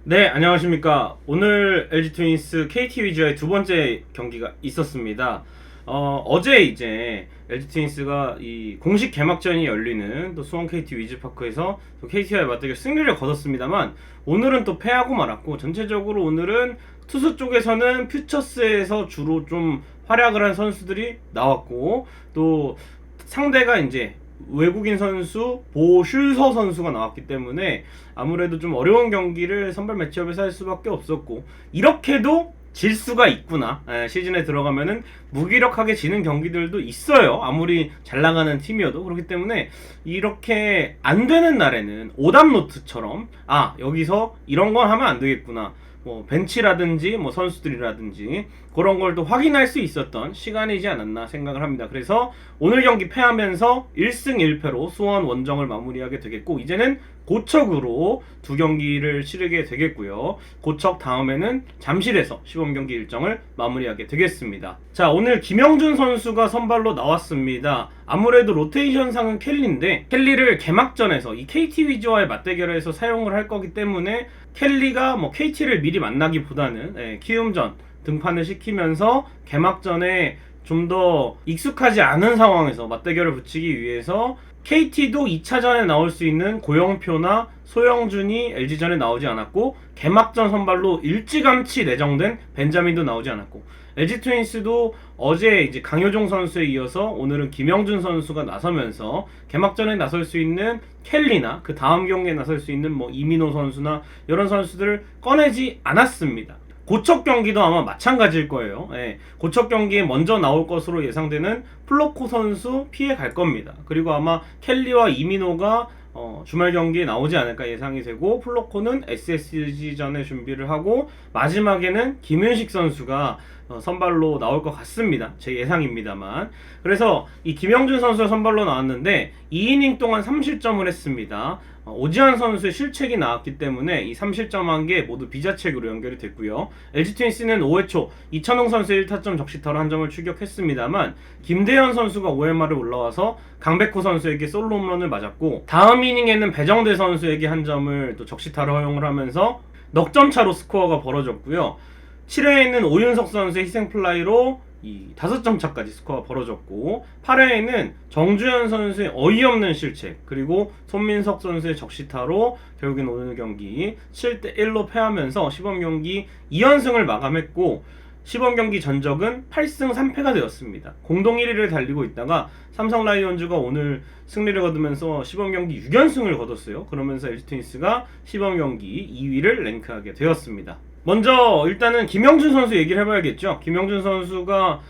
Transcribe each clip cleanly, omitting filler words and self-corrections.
네, 안녕하십니까. 오늘 LG 트윈스 KT 위즈와의 두 번째 경기가 있었습니다. 어제 이제 LG 트윈스가 이 공식 개막전이 열리는 또 수원 KT 위즈파크에서 또 KT와의 맞대결 승리를 거뒀습니다만 오늘은 또 패하고 말았고, 전체적으로 오늘은 투수 쪽에서는 퓨처스에서 주로 좀 활약을 한 선수들이 나왔고, 또 상대가 이제 외국인 선수 보슐서 선수가 나왔기 때문에 아무래도 좀 어려운 경기를 선발 매치업에서 할 수밖에 없었고, 이렇게도 질 수가 있구나. 시즌에 들어가면은 무기력하게 지는 경기들도 있어요. 아무리 잘 나가는 팀이어도. 그렇기 때문에 이렇게 안 되는 날에는 오답노트처럼 여기서 이런 건 하면 안 되겠구나, 뭐 벤치라든지 뭐 선수들이라든지 그런 걸 또 확인할 수 있었던 시간이지 않았나 생각을 합니다. 그래서 오늘 경기 패하면서 1승 1패로 수원 원정을 마무리하게 되겠고, 이제는 고척으로 두 경기를 치르게 되겠고요. 고척 다음에는 잠실에서 시범경기 일정을 마무리하게 되겠습니다. 자, 오늘 김영준 선수가 선발로 나왔습니다. 아무래도 로테이션상은 켈리인데, 켈리를 개막전에서 이 KT 위즈와의 맞대결에서 사용을 할 거기 때문에 켈리가 뭐 KT를 미리 만나기보다는 키움전 등판을 시키면서 개막전에 좀 더 익숙하지 않은 상황에서 맞대결을 붙이기 위해서, KT도 2차전에 나올 수 있는 고영표나 소영준이 LG전에 나오지 않았고, 개막전 선발로 일찌감치 내정된 벤자민도 나오지 않았고, LG 트윈스도 어제 이제 강효종 선수에 이어서 오늘은 김영준 선수가 나서면서 개막전에 나설 수 있는 켈리나 그 다음 경기에 나설 수 있는 뭐 이민호 선수나 이런 선수들을 꺼내지 않았습니다. 고척 경기도 아마 마찬가지일 거예요. 고척 경기에 먼저 나올 것으로 예상되는 플로코 선수 피해 갈 겁니다. 그리고 아마 켈리와 이민호가 주말 경기에 나오지 않을까 예상이 되고, 플로코는 SSG전에 준비를 하고, 마지막에는 김윤식 선수가 선발로 나올 것 같습니다. 제 예상입니다만. 그래서 이 김영준 선수가 선발로 나왔는데 2이닝 동안 3실점을 했습니다. 오지환 선수의 실책이 나왔기 때문에 이 3실점한 게 모두 비자책으로 연결이 됐고요. LG 트윈스는 5회 초 이천웅 선수의 1타점 적시타로 한 점을 추격했습니다만, 김대현 선수가 OMR에 올라와서 강백호 선수에게 솔로 홈런을 맞았고, 다음 이닝에는 배정대 선수에게 한 점을 또 적시타로 허용을 하면서 넉점 차로 스코어가 벌어졌고요. 7회에는 오윤석 선수의 희생플라이로 이 5점 차까지 스코어가 벌어졌고, 8회에는 정주현 선수의 어이없는 실책, 그리고 손민석 선수의 적시타로 결국엔 오늘 경기 7대1로 패하면서 시범경기 2연승을 마감했고, 시범경기 전적은 8승 3패가 되었습니다. 공동 1위를 달리고 있다가 삼성 라이온즈가 오늘 승리를 거두면서 시범경기 6연승을 거뒀어요. 그러면서 LG 트윈스가 시범경기 2위를 랭크하게 되었습니다. 먼저 일단은 김영준 선수 얘기를 해봐야겠죠. 김영준 선수가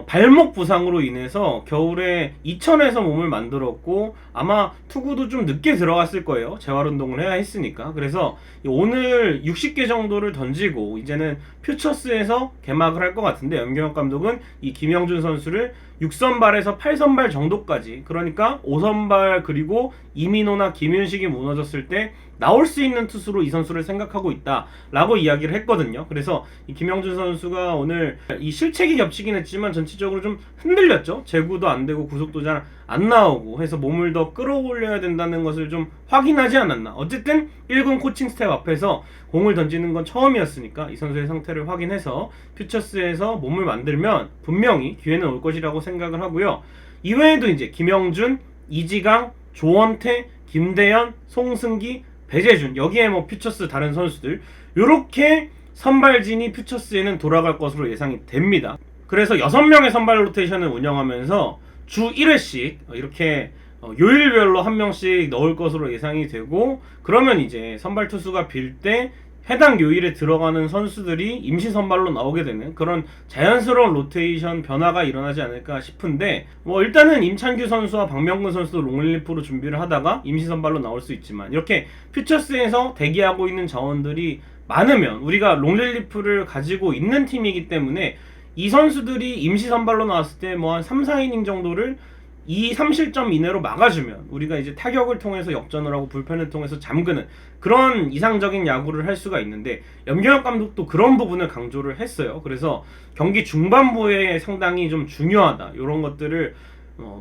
발목 부상으로 인해서 겨울에 이천에서 몸을 만들었고, 아마 투구도 좀 늦게 들어갔을 거예요. 재활 운동을 해야 했으니까. 그래서 오늘 60개 정도를 던지고 이제는 퓨처스에서 개막을 할 것 같은데, 염경엽 감독은 이 김영준 선수를 6선발에서 8선발 정도까지, 그러니까 5선발 그리고 이민호나 김윤식이 무너졌을 때 나올 수 있는 투수로 이 선수를 생각하고 있다라고 이야기를 했거든요. 그래서 이 김영준 선수가 오늘 이 실책이 겹치긴 했지만 전체적으로 좀 흔들렸죠. 제구도 안 되고 구속도 잘 안 나오고 해서 몸을 더 끌어올려야 된다는 것을 좀 확인하지 않았나. 어쨌든 1군 코칭 스텝 앞에서 공을 던지는 건 처음이었으니까 이 선수의 상태를 확인해서 퓨처스에서 몸을 만들면 분명히 기회는 올 것이라고 생각을 하고요. 이외에도 이제 김영준, 이지강, 조원태, 김대현, 송승기, 배재준, 여기에 뭐 퓨처스 다른 선수들, 요렇게 선발진이 퓨처스에는 돌아갈 것으로 예상이 됩니다. 그래서 6명의 선발 로테이션을 운영하면서 주 1회씩 이렇게 요일별로 한 명씩 넣을 것으로 예상이 되고, 그러면 이제 선발 투수가 빌 때 해당 요일에 들어가는 선수들이 임시 선발로 나오게 되는 그런 자연스러운 로테이션 변화가 일어나지 않을까 싶은데, 뭐 일단은 임찬규 선수와 박명근 선수도 롱릴리프로 준비를 하다가 임시 선발로 나올 수 있지만, 이렇게 퓨처스에서 대기하고 있는 자원들이 많으면 우리가 롱릴리프를 가지고 있는 팀이기 때문에 이 선수들이 임시 선발로 나왔을 때 뭐 한 3, 4이닝 정도를 2, 3실점 이내로 막아주면 우리가 이제 타격을 통해서 역전을 하고 불펜을 통해서 잠그는 그런 이상적인 야구를 할 수가 있는데, 염경엽 감독도 그런 부분을 강조를 했어요. 그래서 경기 중반부에 상당히 좀 중요하다, 이런 것들을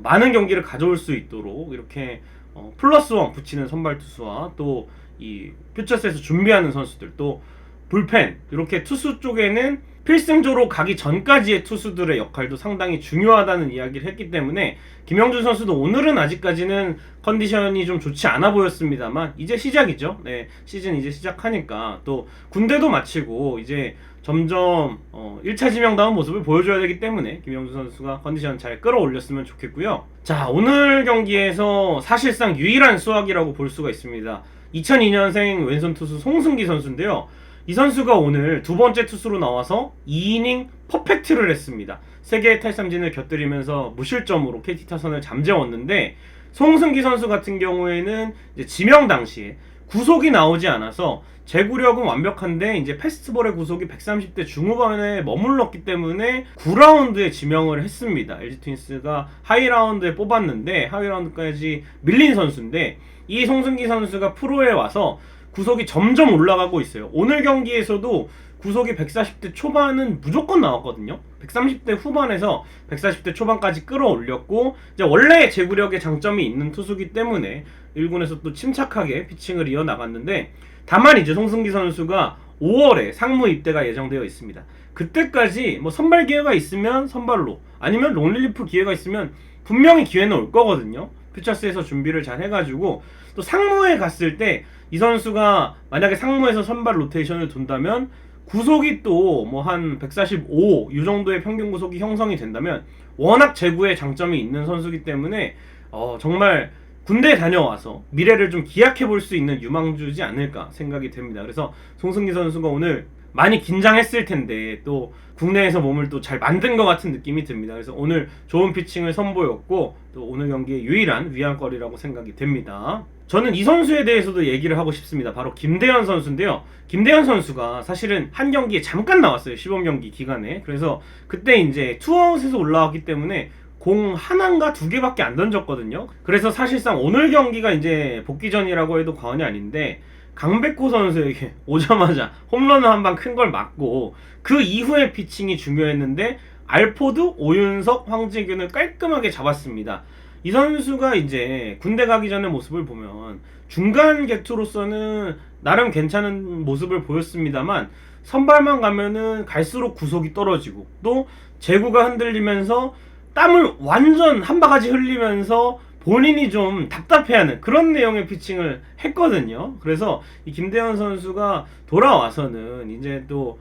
많은 경기를 가져올 수 있도록 이렇게 플러스 원 붙이는 선발 투수와 또 이 퓨처스에서 준비하는 선수들, 또 불펜, 이렇게 투수 쪽에는 필승조로 가기 전까지의 투수들의 역할도 상당히 중요하다는 이야기를 했기 때문에 김영준 선수도 오늘은 아직까지는 컨디션이 좀 좋지 않아 보였습니다만 이제 시작이죠. 네, 시즌 이제 시작하니까 또 군대도 마치고 이제 점점 1차 지명다운 모습을 보여줘야 되기 때문에 김영준 선수가 컨디션 잘 끌어올렸으면 좋겠고요. 자, 오늘 경기에서 사실상 유일한 수확이라고 볼 수가 있습니다. 2002년생 왼손 투수 송승기 선수인데요. 이 선수가 오늘 두 번째 투수로 나와서 2이닝 퍼펙트를 했습니다. 3개의 탈삼진을 곁들이면서 무실점으로 KT 타선을 잠재웠는데, 송승기 선수 같은 경우에는 이제 지명 당시에 구속이 나오지 않아서 제구력은 완벽한데 이제 패스트볼의 구속이 130대 중후반에 머물렀기 때문에 9라운드에 지명을 했습니다. LG 트윈스가 하이라운드에 뽑았는데 하이라운드까지 밀린 선수인데, 이 송승기 선수가 프로에 와서 구속이 점점 올라가고 있어요. 오늘 경기에서도 구속이 140대 초반은 무조건 나왔거든요. 130대 후반에서 140대 초반까지 끌어올렸고, 이제 원래 제구력에 장점이 있는 투수기 때문에 1군에서 또 침착하게 피칭을 이어나갔는데, 다만 이제 송승기 선수가 5월에 상무 입대가 예정되어 있습니다. 그때까지 뭐 선발 기회가 있으면 선발로, 아니면 롱릴리프 기회가 있으면 분명히 기회는 올 거거든요. 퓨처스에서 준비를 잘 해가지고 또 상무에 갔을 때 이 선수가 만약에 상무에서 선발 로테이션을 둔다면 구속이 또 뭐 한 145 이 정도의 평균 구속이 형성이 된다면 워낙 제구에 장점이 있는 선수이기 때문에 정말 군대에 다녀와서 미래를 좀 기약해 볼 수 있는 유망주지 않을까 생각이 됩니다. 그래서 송승기 선수가 오늘 많이 긴장했을 텐데 또 국내에서 몸을 또 잘 만든 것 같은 느낌이 듭니다. 그래서 오늘 좋은 피칭을 선보였고 또 오늘 경기의 유일한 위안거리라고 생각이 됩니다. 저는 이 선수에 대해서도 얘기를 하고 싶습니다. 바로 김대현 선수인데요. 김대현 선수가 사실은 한 경기에 잠깐 나왔어요. 시범경기 기간에. 그래서 그때 이제 투아웃에서 올라왔기 때문에 공 하나인가 2개밖에 안 던졌거든요. 그래서 사실상 오늘 경기가 이제 복귀전이라고 해도 과언이 아닌데, 강백호 선수에게 오자마자 홈런을 한 방 큰 걸 맞고 그 이후의 피칭이 중요했는데 알포드, 오윤석, 황재균을 깔끔하게 잡았습니다. 이 선수가 이제 군대 가기 전의 모습을 보면 중간 객투로서는 나름 괜찮은 모습을 보였습니다만 선발만 가면은 갈수록 구속이 떨어지고 또 제구가 흔들리면서 땀을 완전 한 바가지 흘리면서 본인이 좀 답답해하는 그런 내용의 피칭을 했거든요. 그래서 이 김대현 선수가 돌아와서는 이제 또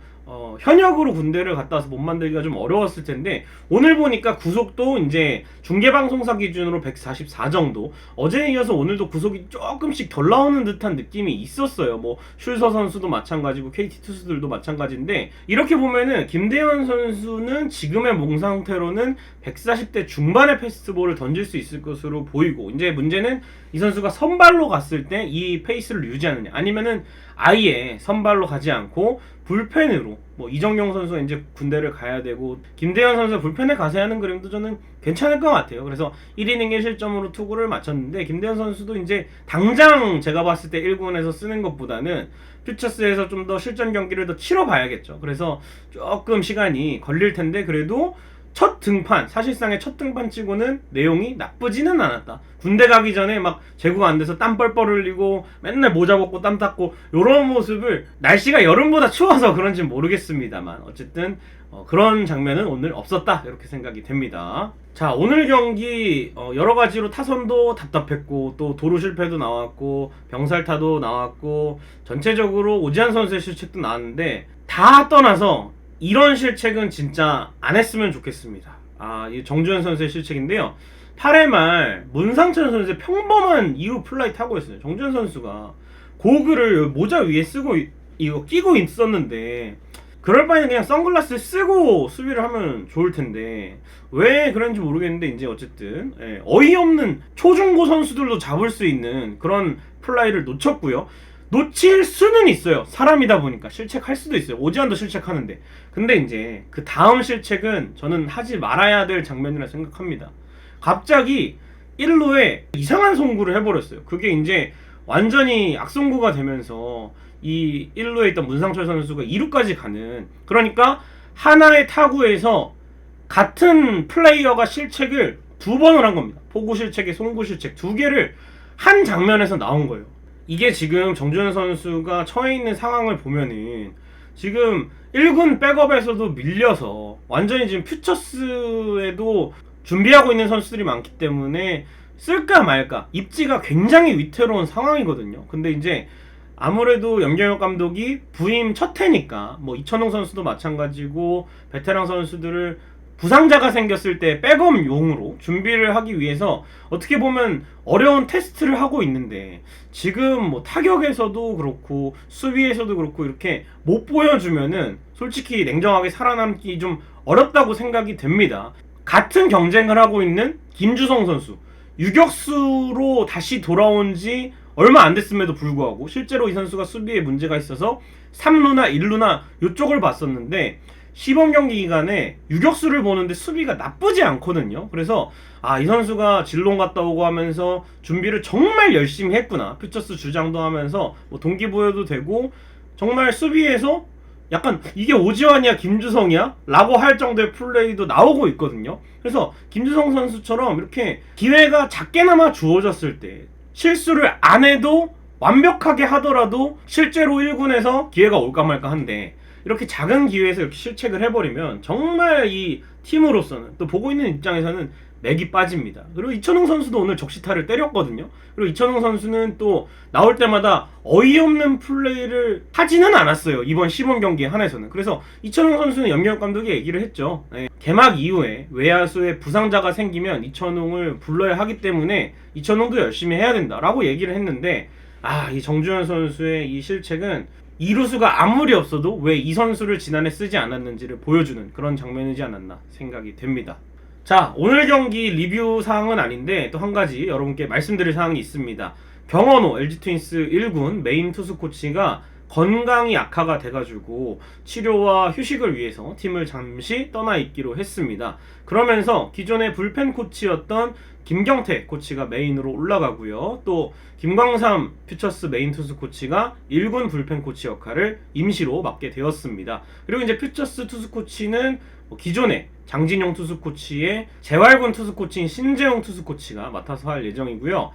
현역으로 군대를 갔다 와서 몸 만들기가 좀 어려웠을 텐데, 오늘 보니까 구속도 이제 중계방송사 기준으로 144 정도, 어제에 이어서 오늘도 구속이 조금씩 덜 나오는 듯한 느낌이 있었어요. 뭐 슐서 선수도 마찬가지고 KT 투수들도 마찬가지인데, 이렇게 보면은 김대현 선수는 지금의 몸 상태로는 140대 중반의 패스트볼을 던질 수 있을 것으로 보이고, 이제 문제는 이 선수가 선발로 갔을 때 이 페이스를 유지하느냐, 아니면은 아예 선발로 가지 않고 불펜으로, 뭐 이정용 선수가 이제 군대를 가야 되고 김대현 선수가 불펜에 가서 하는 그림도 저는 괜찮을 것 같아요. 그래서 1이닝 1실점으로 투구를 마쳤는데, 김대현 선수도 이제 당장 제가 봤을 때 1군에서 쓰는 것보다는 퓨처스에서 좀 더 실전 경기를 더 치러봐야겠죠. 그래서 조금 시간이 걸릴 텐데, 그래도 첫 등판, 사실상의 첫 등판 치고는 내용이 나쁘지는 않았다. 군대 가기 전에 막 제구가 안 돼서 땀 뻘뻘 흘리고 맨날 모자 벗고 땀 닦고 요런 모습을, 날씨가 여름보다 추워서 그런지 모르겠습니다만 어쨌든 그런 장면은 오늘 없었다, 이렇게 생각이 됩니다. 자, 오늘 경기 여러 가지로 타선도 답답했고 또 도루 실패도 나왔고 병살타도 나왔고 전체적으로 오지환 선수의 실책도 나왔는데, 다 떠나서 이런 실책은 진짜 안 했으면 좋겠습니다. 이 정주현 선수의 실책인데요. 8회 말 문상철 선수의 평범한 2루 플라이 타고 있어요. 정주현 선수가 고글을 모자 위에 쓰고 이거 끼고 있었는데, 그럴 바에는 그냥 선글라스 쓰고 수비를 하면 좋을 텐데 왜 그런지 모르겠는데, 이제 어쨌든 어이없는 초중고 선수들도 잡을 수 있는 그런 플라이를 놓쳤고요. 놓칠 수는 있어요. 사람이다 보니까 실책할 수도 있어요. 오지환도 실책하는데. 근데 이제 그 다음 실책은 저는 하지 말아야 될 장면이라 생각합니다. 갑자기 1루에 이상한 송구를 해버렸어요. 그게 이제 완전히 악송구가 되면서 이 1루에 있던 문상철 선수가 2루까지 가는, 그러니까 하나의 타구에서 같은 플레이어가 실책을 2번을 한 겁니다. 포구 실책에 송구 실책 2개를 한 장면에서 나온 거예요. 이게 지금 정준현 선수가 처해 있는 상황을 보면은 지금 1군 백업에서도 밀려서 완전히 지금 퓨처스에도 준비하고 있는 선수들이 많기 때문에 쓸까 말까 입지가 굉장히 위태로운 상황이거든요. 근데 이제 아무래도 염경엽 감독이 부임 첫 해니까 뭐 이천웅 선수도 마찬가지고 베테랑 선수들을 부상자가 생겼을 때 백업용으로 준비를 하기 위해서 어떻게 보면 어려운 테스트를 하고 있는데 지금 뭐 타격에서도 그렇고 수비에서도 그렇고 이렇게 못 보여주면은 솔직히 냉정하게 살아남기 좀 어렵다고 생각이 됩니다. 같은 경쟁을 하고 있는 김주성 선수 유격수로 다시 돌아온 지 얼마 안 됐음에도 불구하고 실제로 이 선수가 수비에 문제가 있어서 3루나 1루나 이쪽을 봤었는데 시범 경기 기간에 유격수를 보는데 수비가 나쁘지 않거든요. 그래서 이 선수가 진롱 갔다 오고 하면서 준비를 정말 열심히 했구나. 퓨처스 주장도 하면서 뭐 동기부여도 되고 정말 수비에서 약간 이게 오지환이야 김주성이야? 라고 할 정도의 플레이도 나오고 있거든요. 그래서 김주성 선수처럼 이렇게 기회가 작게나마 주어졌을 때 실수를 안 해도 완벽하게 하더라도 실제로 1군에서 기회가 올까 말까 한데 이렇게 작은 기회에서 이렇게 실책을 해버리면 정말 이 팀으로서는 또 보고 있는 입장에서는 맥이 빠집니다. 그리고 이천웅 선수도 오늘 적시타를 때렸거든요. 그리고 이천웅 선수는 또 나올 때마다 어이없는 플레이를 하지는 않았어요. 이번 시범 경기에 한해서는. 그래서 이천웅 선수는 염경엽 감독이 얘기를 했죠. 개막 이후에 외야수에 부상자가 생기면 이천웅을 불러야 하기 때문에 이천웅도 열심히 해야 된다라고 얘기를 했는데 이 정준현 선수의 이 실책은 이루수가 아무리 없어도 왜 이 선수를 지난해 쓰지 않았는지를 보여주는 그런 장면이지 않았나 생각이 됩니다. 자, 오늘 경기 리뷰 사항은 아닌데 또 한 가지 여러분께 말씀드릴 사항이 있습니다. 경원호 LG 트윈스 1군 메인 투수 코치가 건강이 악화가 돼가지고 치료와 휴식을 위해서 팀을 잠시 떠나 있기로 했습니다. 그러면서 기존의 불펜 코치였던 김경태 코치가 메인으로 올라가고요. 또 김광삼 퓨처스 메인 투수 코치가 1군 불펜 코치 역할을 임시로 맡게 되었습니다. 그리고 이제 퓨처스 투수 코치는 기존의 장진영 투수 코치의 재활군 투수 코치인 신재용 투수 코치가 맡아서 할 예정이고요.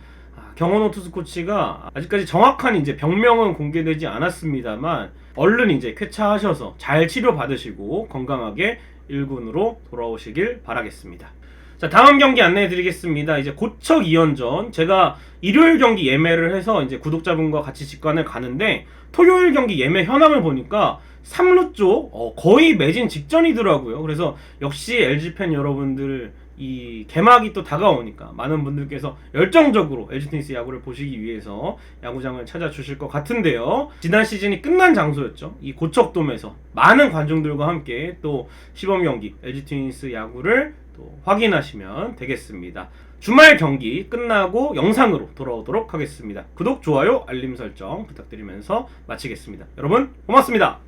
경원호 투수 코치가 아직까지 정확한 이제 병명은 공개되지 않았습니다만 얼른 이제 쾌차하셔서 잘 치료받으시고 건강하게 1군으로 돌아오시길 바라겠습니다. 자, 다음 경기 안내해 드리겠습니다. 이제 고척 2연전 제가 일요일 경기 예매를 해서 이제 구독자분과 같이 직관을 가는데 토요일 경기 예매 현황을 보니까 3루 쪽 거의 매진 직전이더라고요. 그래서 역시 LG팬 여러분들 이 개막이 또 다가오니까 많은 분들께서 열정적으로 LG 트윈스 야구를 보시기 위해서 야구장을 찾아주실 것 같은데요. 지난 시즌이 끝난 장소였죠. 이 고척돔에서 많은 관중들과 함께 또 시범 경기 LG 트윈스 야구를 또 확인하시면 되겠습니다. 주말 경기 끝나고 영상으로 돌아오도록 하겠습니다. 구독, 좋아요, 알림 설정 부탁드리면서 마치겠습니다. 여러분 고맙습니다.